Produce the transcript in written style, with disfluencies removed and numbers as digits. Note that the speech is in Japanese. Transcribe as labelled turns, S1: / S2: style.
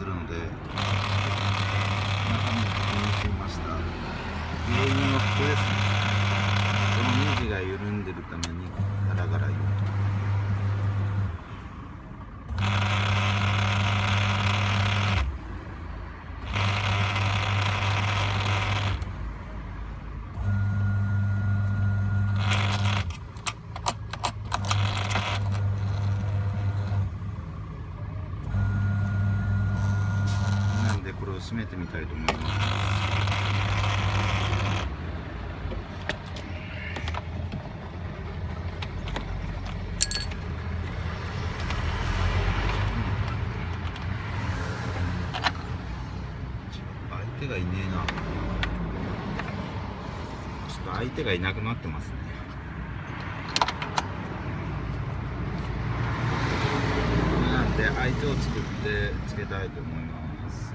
S1: するので、中身を確認してみました。原因はここですね。このネジが緩んでるためにガラガラ言うと。これを閉めてみたいと思います。相手がいねえな。ちょっと相手がいなくなってますね。なんで相手を作ってつけたいと思います。